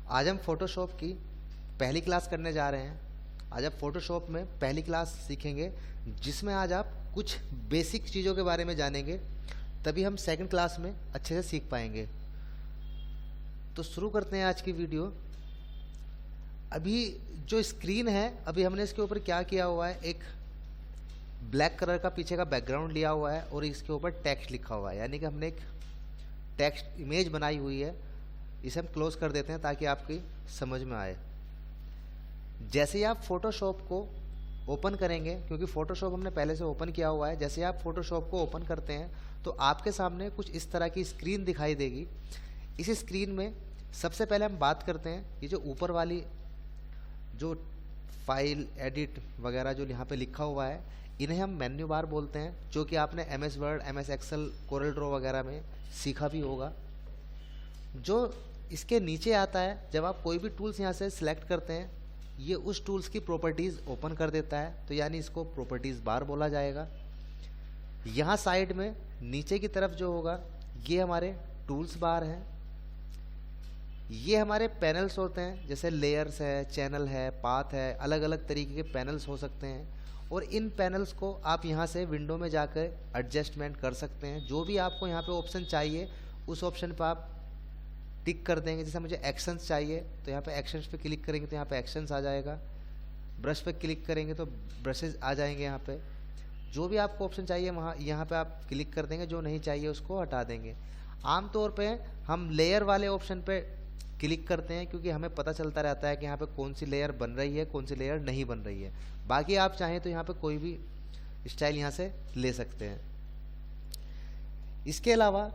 आज हम फोटोशॉप की पहली क्लास करने जा रहे हैं। आज आप फोटोशॉप में पहली क्लास सीखेंगे, जिसमें आज आप कुछ बेसिक चीज़ों के बारे में जानेंगे, तभी हम सेकंड क्लास में अच्छे से सीख पाएंगे। तो शुरू करते हैं आज की वीडियो। अभी जो स्क्रीन है, अभी हमने इसके ऊपर क्या किया हुआ है, एक ब्लैक कलर का पीछे का बैकग्राउंड लिया हुआ है और इसके ऊपर टेक्स्ट लिखा हुआ है, यानी कि हमने एक टेक्स्ट इमेज बनाई हुई है। इसे हम क्लोज कर देते हैं ताकि आपकी समझ में आए। जैसे ही आप फोटोशॉप को ओपन करेंगे, क्योंकि फोटोशॉप हमने पहले से ओपन किया हुआ है, जैसे ही आप फोटोशॉप को ओपन करते हैं तो आपके सामने कुछ इस तरह की स्क्रीन दिखाई देगी। इस स्क्रीन में सबसे पहले हम बात करते हैं, ये जो ऊपर वाली जो फाइल एडिट वगैरह जो यहाँ पे लिखा हुआ है, इन्हें हम मेन्यू बार बोलते हैं, जो कि आपने MS Word, MS Excel, Corel Draw वगैरह में सीखा भी होगा। जो इसके नीचे आता है, जब आप कोई भी टूल्स यहाँ से सिलेक्ट करते हैं, ये उस टूल्स की प्रॉपर्टीज़ ओपन कर देता है, तो यानी इसको प्रॉपर्टीज़ बार बोला जाएगा। यहाँ साइड में नीचे की तरफ जो होगा, ये हमारे टूल्स बार हैं। ये हमारे पैनल्स होते हैं, जैसे लेयर्स है, चैनल है, पाथ है, अलग अलग तरीके के पैनल्स हो सकते हैं। और इन पैनल्स को आप यहाँ से विंडो में जाकर एडजस्टमेंट कर सकते हैं। जो भी आपको यहाँ पे ऑप्शन चाहिए, उस ऑप्शन पर आप टिक कर देंगे। जैसे मुझे एक्शंस चाहिए तो यहाँ पे एक्शंस पे क्लिक करेंगे तो यहाँ पे एक्शंस आ जाएगा। ब्रश पे क्लिक करेंगे तो ब्रशेज आ जाएंगे। यहाँ पे जो भी आपको ऑप्शन चाहिए वहाँ यहाँ पे आप क्लिक कर देंगे, जो नहीं चाहिए उसको हटा देंगे। आमतौर पे हम लेयर वाले ऑप्शन पे क्लिक करते हैं, क्योंकि हमें पता चलता रहता है कि यहाँ पे कौन सी लेयर बन रही है, कौन सी लेयर नहीं बन रही है। बाकी आप चाहें तो यहाँ पे कोई भी स्टाइल यहाँ से ले सकते हैं। इसके अलावा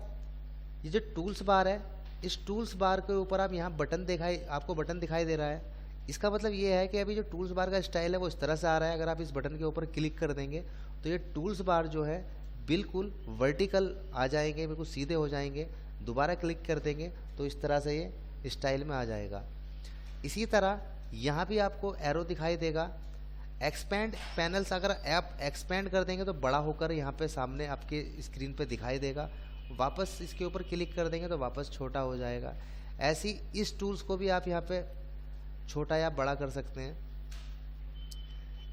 ये जो टूल्स बार है, इस टूल्स बार के ऊपर आप यहाँ आपको बटन दिखाई दे रहा है। इसका मतलब ये है कि अभी जो टूल्स बार का स्टाइल है वो इस तरह से आ रहा है। अगर आप इस बटन के ऊपर क्लिक कर देंगे तो ये टूल्स बार जो है बिल्कुल वर्टिकल आ जाएंगे, बिल्कुल सीधे हो जाएंगे। दोबारा क्लिक कर देंगे तो इस तरह से ये स्टाइल में आ जाएगा। इसी तरह यहाँ भी आपको एरो दिखाई देगा। एक्सपेंड पैनल्स, अगर आप एक्सपेंड कर देंगे तो बड़ा होकर यहाँ पे सामने आपके स्क्रीन पे दिखाई देगा। वापस इसके ऊपर क्लिक कर देंगे तो वापस छोटा हो जाएगा। ऐसी इस टूल्स को भी आप यहाँ पे छोटा या बड़ा कर सकते हैं।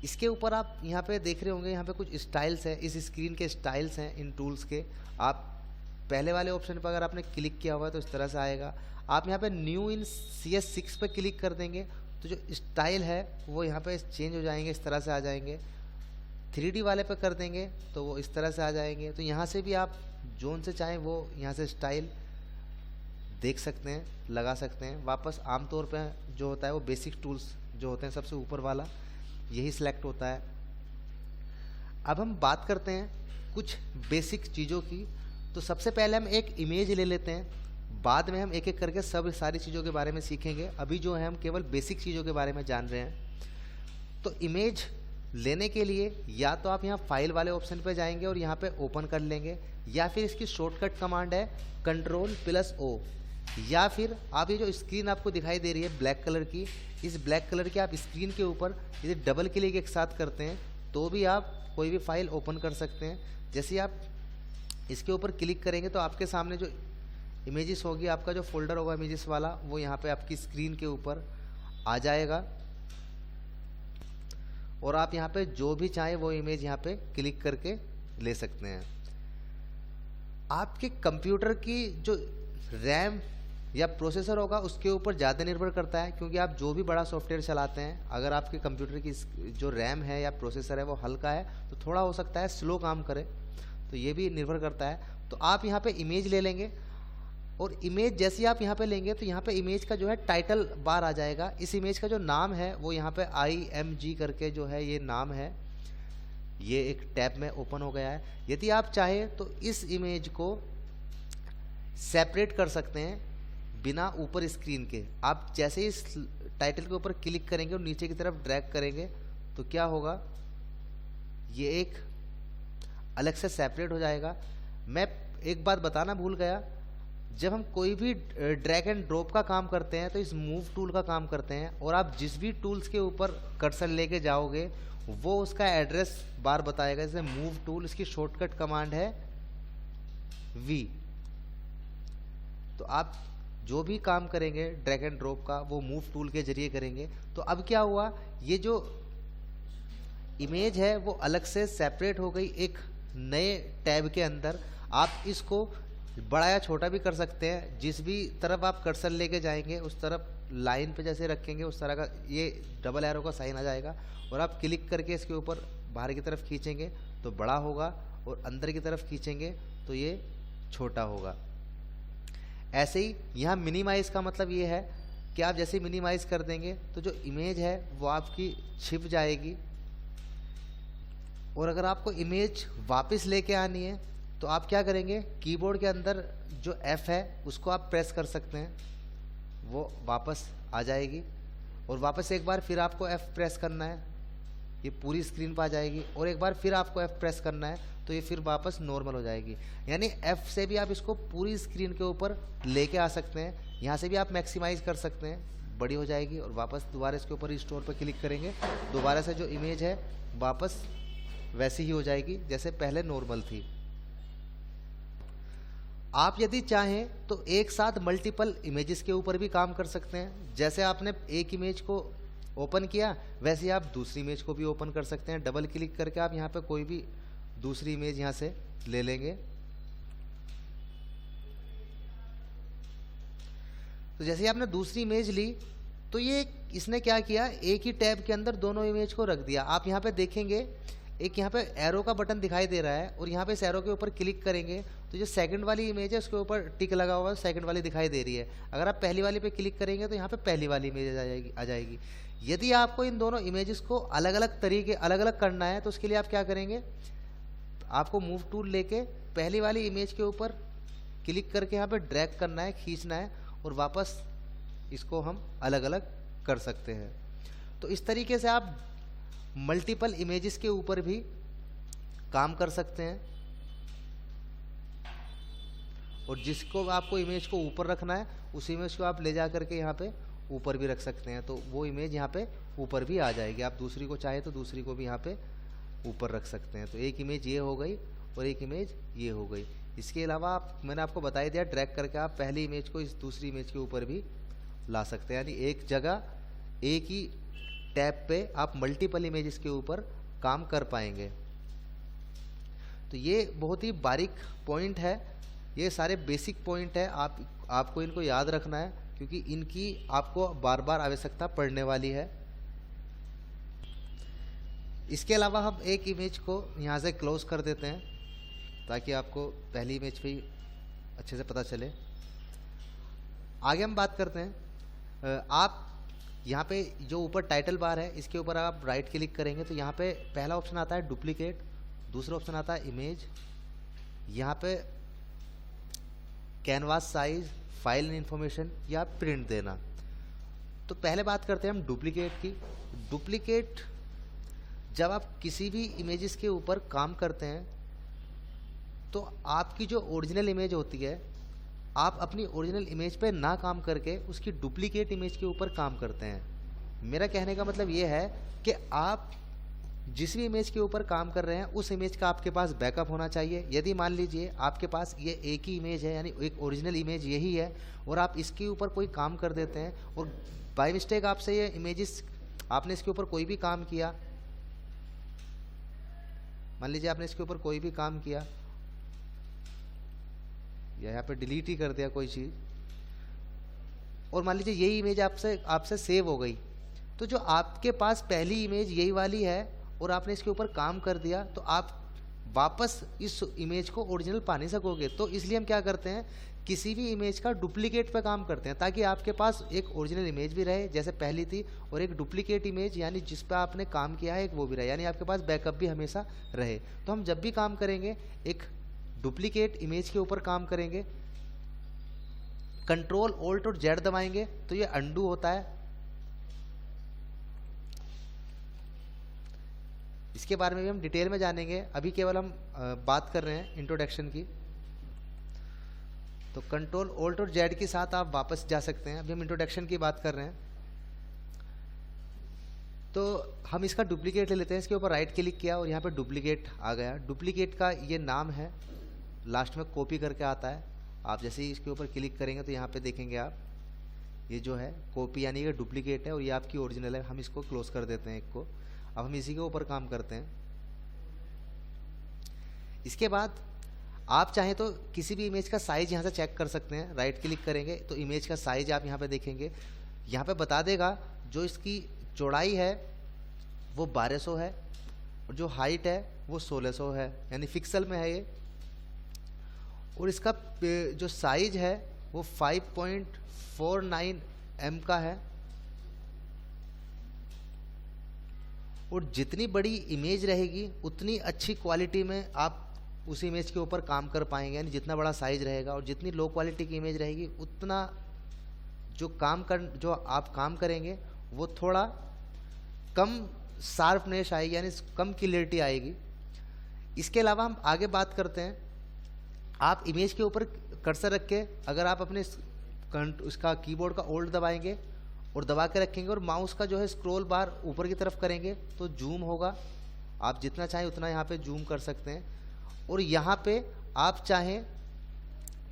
इसके ऊपर आप यहाँ पे देख रहे होंगे, यहाँ पे कुछ स्टाइल्स हैं। इस स्क्रीन के स्टाइल्स हैं इन टूल्स के। आप पहले वाले ऑप्शन पर अगर आपने क्लिक किया हुआ है तो इस तरह से आएगा। आप यहाँ पे न्यू इन CS6 पे क्लिक कर देंगे तो जो स्टाइल है वो यहाँ पे चेंज हो जाएंगे, इस तरह से आ जाएंगे। 3D वाले पे कर देंगे तो वो इस तरह से आ जाएंगे। तो यहाँ से भी आप जोन से चाहें वो यहाँ से स्टाइल देख सकते हैं, लगा सकते हैं। वापस आमतौर पे जो होता है वो बेसिक टूल्स जो होते हैं, सबसे ऊपर वाला यही सिलेक्ट होता है। अब हम बात करते हैं कुछ बेसिक चीज़ों की। तो सबसे पहले हम एक इमेज ले लेते हैं, बाद में हम एक एक करके सब सारी चीज़ों के बारे में सीखेंगे। अभी जो है हम केवल बेसिक चीज़ों के बारे में जान रहे हैं। तो इमेज लेने के लिए या तो आप यहाँ फाइल वाले ऑप्शन पे जाएंगे और यहाँ पे ओपन कर लेंगे, या फिर इसकी शॉर्टकट कमांड है Ctrl+O, या फिर आप ये जो स्क्रीन आपको दिखाई दे रही है ब्लैक कलर की, इस ब्लैक कलर की आप स्क्रीन के ऊपर यदि डबल क्लिक एक साथ करते हैं तो भी आप कोई भी फाइल ओपन कर सकते हैं। जैसे ही आप इसके ऊपर क्लिक करेंगे तो आपके सामने जो इमेजेस होगी, आपका जो फोल्डर होगा इमेजेस वाला, वो यहाँ पे आपकी स्क्रीन के ऊपर आ जाएगा और आप यहाँ पे जो भी चाहें वो इमेज यहाँ पे क्लिक करके ले सकते हैं। आपके कंप्यूटर की जो रैम या प्रोसेसर होगा उसके ऊपर ज़्यादा निर्भर करता है, क्योंकि आप जो भी बड़ा सॉफ्टवेयर चलाते हैं, अगर आपके कंप्यूटर की जो रैम है या प्रोसेसर है वो हल्का है तो थोड़ा हो सकता है स्लो काम करे, तो ये भी निर्भर करता है। तो आप यहाँ पे इमेज ले लेंगे और इमेज जैसे ही आप यहाँ पे लेंगे तो यहाँ पे इमेज का जो है टाइटल बार आ जाएगा। इस इमेज का जो नाम है वो यहाँ पे IMG करके जो है ये नाम है, ये एक टैब में ओपन हो गया है। यदि आप चाहें तो इस इमेज को सेपरेट कर सकते हैं बिना ऊपर स्क्रीन के। आप जैसे ही इस टाइटल के ऊपर क्लिक करेंगे और नीचे की तरफ ड्रैग करेंगे तो क्या होगा, ये एक अलग से सेपरेट हो जाएगा। मैं एक बात बताना भूल गया, जब हम कोई भी ड्रैग एंड ड्रॉप का काम करते हैं तो इस मूव टूल का काम करते हैं, और आप जिस भी टूल्स के ऊपर कर्सर लेके जाओगे वो उसका एड्रेस बार बताएगा। जैसे मूव टूल, इसकी शॉर्टकट कमांड है V। तो आप जो भी काम करेंगे ड्रैग एंड ड्रॉप का वो मूव टूल के जरिए करेंगे। तो अब क्या हुआ, ये जो इमेज है वो अलग से सेपरेट हो गई एक नए टैब के अंदर। आप इसको बड़ा या छोटा भी कर सकते हैं, जिस भी तरफ आप कर्सर लेके जाएंगे उस तरफ लाइन पे जैसे रखेंगे उस तरह का ये डबल एरो का साइन आ जाएगा, और आप क्लिक करके इसके ऊपर बाहर की तरफ खींचेंगे तो बड़ा होगा, और अंदर की तरफ खींचेंगे तो ये छोटा होगा। ऐसे ही यहाँ मिनिमाइज का मतलब ये है कि आप जैसे मिनिमाइज कर देंगे तो जो इमेज है वो आपकी छिप जाएगी, और अगर आपको इमेज वापस लेके आनी है तो आप क्या करेंगे, कीबोर्ड के अंदर जो F है उसको आप प्रेस कर सकते हैं, वो वापस आ जाएगी, और वापस एक बार फिर आपको F प्रेस करना है, ये पूरी स्क्रीन पर आ जाएगी, और एक बार फिर आपको F प्रेस करना है तो ये फिर वापस नॉर्मल हो जाएगी। यानी F से भी आप इसको पूरी स्क्रीन के ऊपर लेके आ सकते हैं, यहाँ से भी आप मैक्सिमाइज कर सकते हैं, बड़ी हो जाएगी, और वापस दोबारा इसके ऊपर रिस्टोर पर क्लिक करेंगे दोबारा से जो इमेज है वापस वैसी ही हो जाएगी जैसे पहले नॉर्मल थी। आप यदि चाहें तो एक साथ मल्टीपल इमेजेस के ऊपर भी काम कर सकते हैं। जैसे आपने एक इमेज को ओपन किया वैसे ही आप दूसरी इमेज को भी ओपन कर सकते हैं। डबल क्लिक करके आप यहाँ पे कोई भी दूसरी इमेज यहाँ से ले लेंगे। तो जैसे आपने दूसरी इमेज ली तो ये इसने क्या किया, एक ही टैब के अंदर दोनों इमेज को रख दिया। आप यहाँ पे देखेंगे एक यहाँ पे एरो का बटन दिखाई दे रहा है, और यहाँ पे इस एरो के ऊपर क्लिक करेंगे तो जो सेकंड वाली इमेज है उसके ऊपर टिक लगा हुआ है, सेकंड वाली दिखाई दे रही है। अगर आप पहली वाली पे क्लिक करेंगे तो यहाँ पे पहली वाली इमेज आ जाएगी। यदि आपको इन दोनों इमेजेस को अलग अलग तरीके अलग अलग करना है तो उसके लिए आप क्या करेंगे, आपको मूव टूल लेके पहली वाली इमेज के ऊपर क्लिक करके यहाँ पे ड्रैग करना है, खींचना है, और वापस इसको हम अलग अलग कर सकते हैं। तो इस तरीके से आप मल्टीपल इमेजेस के ऊपर भी काम कर सकते हैं, और जिसको आपको इमेज को ऊपर रखना है उस इमेज को आप ले जा करके यहाँ पे ऊपर भी रख सकते हैं, तो वो इमेज यहाँ पे ऊपर भी आ जाएगी। आप दूसरी को चाहे तो दूसरी को भी यहाँ पे ऊपर रख सकते हैं। तो एक इमेज ये हो गई और एक इमेज ये हो गई। इसके अलावा मैंने आपको बता ही दिया, ड्रैग करके आप पहली इमेज को इस दूसरी इमेज के ऊपर भी ला सकते हैं। यानी एक जगह एक ही टैब पे आप मल्टीपल इमेजेस के ऊपर काम कर पाएंगे। तो ये बहुत ही बारीक पॉइंट है, ये सारे बेसिक पॉइंट है, आपको इनको याद रखना है क्योंकि इनकी आपको बार बार आवश्यकता पड़ने वाली है। इसके अलावा हम एक इमेज को यहाँ से क्लोज कर देते हैं ताकि आपको पहली इमेज पे ही अच्छे से पता चले। आगे हम बात करते हैं, आप यहाँ पे जो ऊपर टाइटल बार है इसके ऊपर आप राइट क्लिक करेंगे तो यहाँ पे पहला ऑप्शन आता है डुप्लीकेट, दूसरा ऑप्शन आता है इमेज, यहाँ पे कैनवास साइज, फाइल इन्फॉर्मेशन या प्रिंट देना। तो पहले बात करते हैं हम डुप्लीकेट की। डुप्लीकेट जब आप किसी भी इमेजेस के ऊपर काम करते हैं तो आपकी जो ओरिजिनल इमेज होती है, आप अपनी ओरिजिनल इमेज पे ना काम करके उसकी डुप्लीकेट इमेज के ऊपर काम करते हैं। मेरा कहने का मतलब ये है कि आप जिस भी इमेज के ऊपर काम कर रहे हैं उस इमेज का आपके पास बैकअप होना चाहिए। यदि मान लीजिए आपके पास ये एक ही इमेज है, यानी एक ओरिजिनल इमेज यही है, और आप इसके ऊपर कोई काम कर देते हैं और बाय मिस्टेक आपसे ये इमेजेस, आपने इसके ऊपर कोई भी काम किया, मान लीजिए आपने इसके ऊपर कोई भी काम किया या यहाँ पे डिलीट ही कर दिया कोई चीज़, और मान लीजिए यही इमेज आपसे सेव हो गई, तो जो आपके पास पहली इमेज यही वाली है और आपने इसके ऊपर काम कर दिया तो आप वापस इस इमेज को ओरिजिनल पा नहीं सकोगे। तो इसलिए हम क्या करते हैं, किसी भी इमेज का डुप्लीकेट पे काम करते हैं ताकि आपके पास एक ओरिजिनल इमेज भी रहे जैसे पहली थी, और एक डुप्लीकेट इमेज यानी जिस पे आपने काम किया है एक वो भी रहे, यानी आपके पास बैकअप भी हमेशा रहे। तो हम जब भी काम करेंगे एक डुप्लीकेट इमेज के ऊपर काम करेंगे, कंट्रोल ऑल्ट और जेड दबाएंगे तो ये अंडू होता है। इसके बारे में भी हम डिटेल में जानेंगे, अभी केवल हम बात कर रहे हैं इंट्रोडक्शन की। तो कंट्रोल ऑल्ट और जेड के साथ आप वापस जा सकते हैं, अभी हम इंट्रोडक्शन की बात कर रहे हैं। तो हम इसका डुप्लीकेट ले लेते हैं, इसके ऊपर राइट क्लिक किया और यहाँ पे डुप्लीकेट आ गया। डुप्लीकेट का ये नाम है, लास्ट में कॉपी करके आता है, आप जैसे ही इसके ऊपर क्लिक करेंगे तो यहाँ पे देखेंगे आप ये जो है कॉपी यानी कि डुप्लीकेट है और ये आपकी ओरिजिनल है। हम इसको क्लोज कर देते हैं एक को। अब हम इसी के ऊपर काम करते हैं। इसके बाद आप चाहें तो किसी भी इमेज का साइज यहाँ से चेक कर सकते हैं। राइट क्लिक करेंगे तो इमेज का साइज आप यहाँ पे देखेंगे, यहाँ पे बता देगा जो इसकी चौड़ाई है वो 1200 है और जो हाइट है वो 1600 है, यानी पिक्सल में है ये। और इसका जो साइज है वो 5.49 एम का है। और जितनी बड़ी इमेज रहेगी उतनी अच्छी क्वालिटी में आप उस इमेज के ऊपर काम कर पाएंगे, यानी जितना बड़ा साइज रहेगा। और जितनी लो क्वालिटी की इमेज रहेगी उतना जो आप काम करेंगे वो थोड़ा कम शार्पनेस आएगी, यानी कम क्लियरिटी आएगी। इसके अलावा हम आगे बात करते हैं। आप इमेज के ऊपर कर्सर रख के अगर आप अपने उसका कीबोर्ड का ओल्ड दबाएंगे और दबा के रखेंगे और माउस का जो है स्क्रॉल बार ऊपर की तरफ करेंगे तो जूम होगा। आप जितना चाहें उतना यहाँ पे जूम कर सकते हैं। और यहाँ पे आप चाहें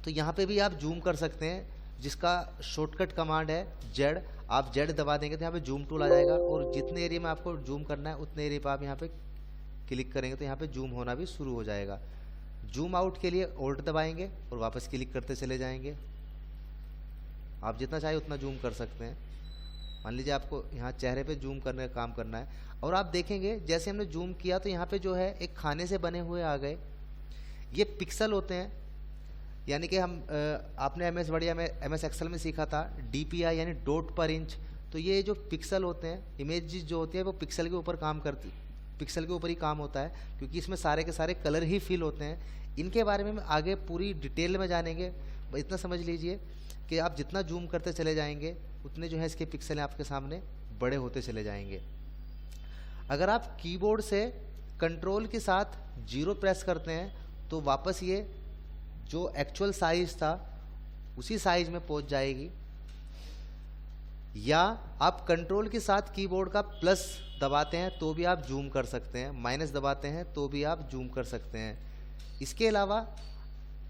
तो यहाँ पे भी आप जूम कर सकते हैं, जिसका शॉर्टकट कमांड है जेड। आप जेड दबा देंगे तो यहाँ पे जूम टूल आ जाएगा और जितने एरिया में आपको जूम करना है उतने एरिया पे आप यहाँ पे क्लिक करेंगे तो यहाँ पे जूम होना भी शुरू हो जाएगा। जूम आउट के लिए ऑल्ट दबाएंगे और वापस क्लिक करते चले जाएंगे। आप जितना चाहे उतना जूम कर सकते हैं। मान लीजिए आपको यहाँ चेहरे पे जूम करने का काम करना है और आप देखेंगे जैसे हमने जूम किया तो यहाँ पे जो है एक खाने से बने हुए आ गए। ये पिक्सल होते हैं, यानी कि हम आपने एमएस वर्ड या एमएस एक्सेल में सीखा था डीपीआई यानी डॉट पर इंच। तो ये जो पिक्सल होते हैं, इमेज जो होती है वो पिक्सल के ऊपर काम करती, पिक्सल के ऊपर ही काम होता है, क्योंकि इसमें सारे के सारे कलर ही फिल होते हैं। इनके बारे में आगे पूरी डिटेल में जानेंगे। इतना समझ लीजिए कि आप जितना जूम करते चले जाएंगे उतने जो है इसके पिक्सल आपके सामने बड़े होते चले जाएंगे। अगर आप कीबोर्ड से कंट्रोल के साथ 0 प्रेस करते हैं तो वापस ये जो एक्चुअल साइज था उसी साइज में पहुंच जाएगी। या आप कंट्रोल के साथ कीबोर्ड का प्लस दबाते हैं तो भी आप जूम कर सकते हैं, माइनस दबाते हैं तो भी आप जूम कर सकते हैं। इसके अलावा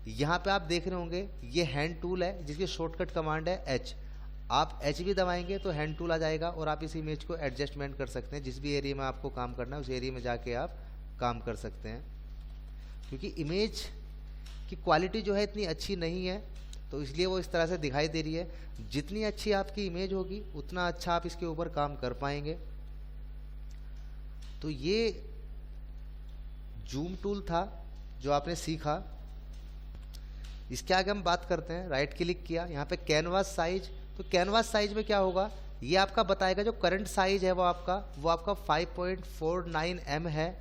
यहाँ पे आप देख रहे होंगे ये हैंड टूल है जिसकी शॉर्टकट कमांड है एच। आप एच भी दबाएंगे तो हैंड टूल आ जाएगा और आप इस इमेज को एडजस्टमेंट कर सकते हैं। जिस भी एरिया में आपको काम करना है उस एरिया में जाके आप काम कर सकते हैं। क्योंकि इमेज की क्वालिटी जो है इतनी अच्छी नहीं है तो इसलिए वो इस तरह से दिखाई दे रही है। जितनी अच्छी आपकी इमेज होगी उतना अच्छा आप इसके ऊपर काम कर पाएंगे। तो ये जूम टूल था जो आपने सीखा। इसके आगे हम बात करते हैं। राइट क्लिक किया, यहाँ पे कैनवास साइज। तो कैनवास साइज में क्या होगा, ये आपका बताएगा जो करंट साइज है वो आपका 5.49 एम है।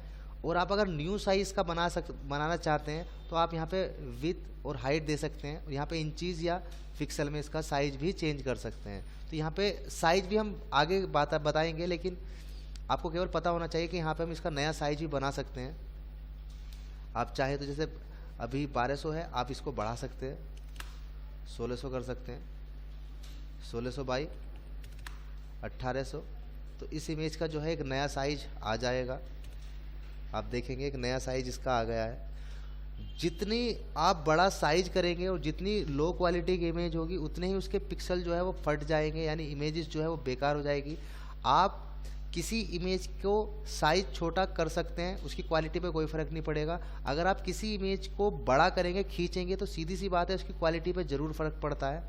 और आप अगर न्यू साइज का बनाना चाहते हैं तो आप यहाँ पे विड्थ और हाइट दे सकते हैं। यहाँ पे इंचीज या पिक्सल में इसका साइज भी चेंज कर सकते हैं। तो यहाँ पे साइज भी हम आगे बताएंगे, लेकिन आपको केवल पता होना चाहिए कि यहाँ पे हम इसका नया साइज भी बना सकते हैं। आप चाहे तो जैसे अभी 1200 है, आप इसको बढ़ा सकते हैं, 1600 कर सकते हैं, 1600 बाई 1800। तो इस इमेज का जो है एक नया साइज आ जाएगा। आप देखेंगे एक नया साइज इसका आ गया है। जितनी आप बड़ा साइज करेंगे और जितनी लो क्वालिटी की इमेज होगी उतने ही उसके पिक्सल जो है वो फट जाएंगे, यानी इमेजेस जो है वो बेकार हो जाएगी। आप किसी इमेज को साइज छोटा कर सकते हैं, उसकी क्वालिटी पे कोई फ़र्क नहीं पड़ेगा। अगर आप किसी इमेज को बड़ा करेंगे, खींचेंगे, तो सीधी सी बात है उसकी क्वालिटी पे ज़रूर फ़र्क पड़ता है।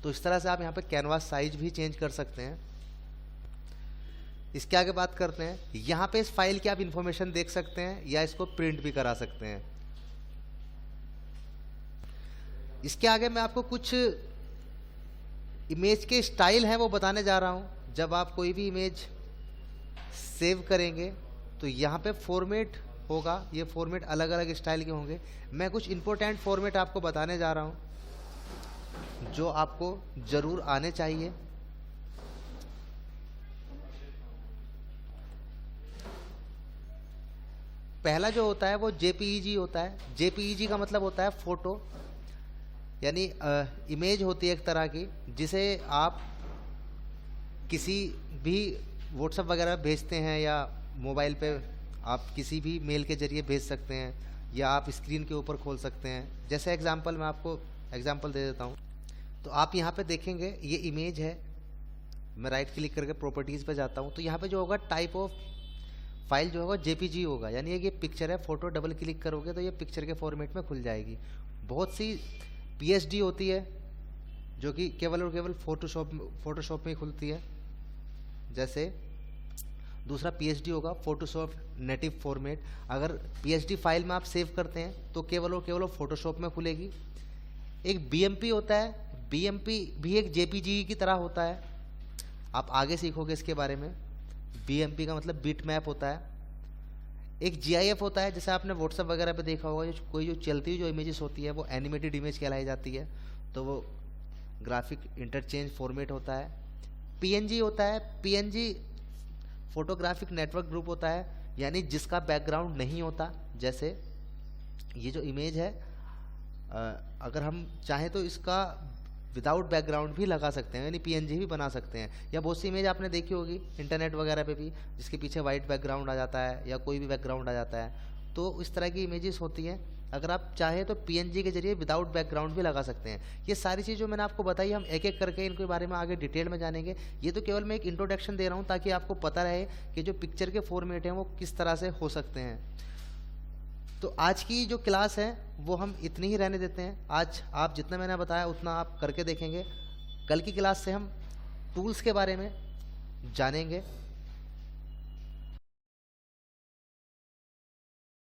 तो इस तरह से आप यहाँ पे कैनवास साइज भी चेंज कर सकते हैं। इसके आगे बात करते हैं। यहाँ पे इस फाइल की आप इंफॉर्मेशन देख सकते हैं या इसको प्रिंट भी करा सकते हैं। इसके आगे मैं आपको कुछ इमेज के स्टाइल हैं वो बताने जा रहा हूँ। जब आप कोई भी इमेज सेव करेंगे तो यहाँ पे फॉर्मेट होगा, ये फॉर्मेट अलग अलग स्टाइल के होंगे। मैं कुछ इंपॉर्टेंट फॉर्मेट आपको बताने जा रहा हूँ जो आपको ज़रूर आने चाहिए। पहला जो होता है वो JPEG होता है। JPEG का मतलब होता है फ़ोटो, यानी इमेज होती है एक तरह की जिसे आप किसी भी व्हाट्सएप वगैरह भेजते हैं या मोबाइल पे आप किसी भी मेल के ज़रिए भेज सकते हैं। या आप स्क्रीन के ऊपर खोल सकते हैं। जैसे एग्जांपल मैं आपको एग्जांपल दे देता हूँ। तो आप यहाँ पे देखेंगे ये इमेज है, मैं राइट क्लिक करके प्रॉपर्टीज़ पे जाता हूँ, तो यहाँ पे जो होगा टाइप ऑफ फाइल जो होगा जेपीजी होगा, यानी ये पिक्चर है, फोटो डबल क्लिक करोगे तो ये पिक्चर के फॉर्मेट में खुल जाएगी। बहुत सी पीएसडी होती है जो कि केवल और केवल फोटोशॉप में ही खुलती है। जैसे दूसरा पीएचडी होगा फोटोशॉप नेटिव फॉर्मेट, अगर पीएचडी फाइल में आप सेव करते हैं तो केवल और केवल फोटोशॉप में खुलेगी। एक बीएमपी होता है, बीएमपी भी एक जेपीजी की तरह होता है, आप आगे सीखोगे इसके बारे में। बीएमपी का मतलब बिट मैप होता है। एक जीआईएफ होता है, जैसे आपने व्हाट्सएप वगैरह पे देखा होगा, कोई जो चलती हुई जो इमेजेस होती है वो एनिमेटेड इमेज कहलाई जाती है, तो वो ग्राफिक इंटरचेंज फॉर्मेट होता है। पीएनजी होता है, पीएनजी फोटोग्राफिक नेटवर्क ग्रुप होता है, यानी जिसका बैकग्राउंड नहीं होता। जैसे ये जो इमेज है, अगर हम चाहें तो इसका विदाउट बैकग्राउंड भी लगा सकते हैं, यानी पीएनजी भी बना सकते हैं। या बहुत सी इमेज आपने देखी होगी इंटरनेट वगैरह पे भी, जिसके पीछे वाइट बैकग्राउंड आ जाता है या कोई भी बैकग्राउंड आ जाता है, तो इस तरह की इमेजेस होती हैं। अगर आप चाहें तो पीएनजी के जरिए विदाउट बैकग्राउंड भी लगा सकते हैं। ये सारी चीज़ जो मैंने आपको बताई, हम एक एक करके इनके बारे में आगे डिटेल में जानेंगे। ये तो केवल मैं एक इंट्रोडक्शन दे रहा हूँ ताकि आपको पता रहे कि जो पिक्चर के फॉर्मेट हैं वो किस तरह से हो सकते हैं। तो आज की जो क्लास है वो हम इतनी ही रहने देते हैं। आज आप जितना मैंने बताया उतना आप करके देखेंगे। कल की क्लास से हम टूल्स के बारे में जानेंगे।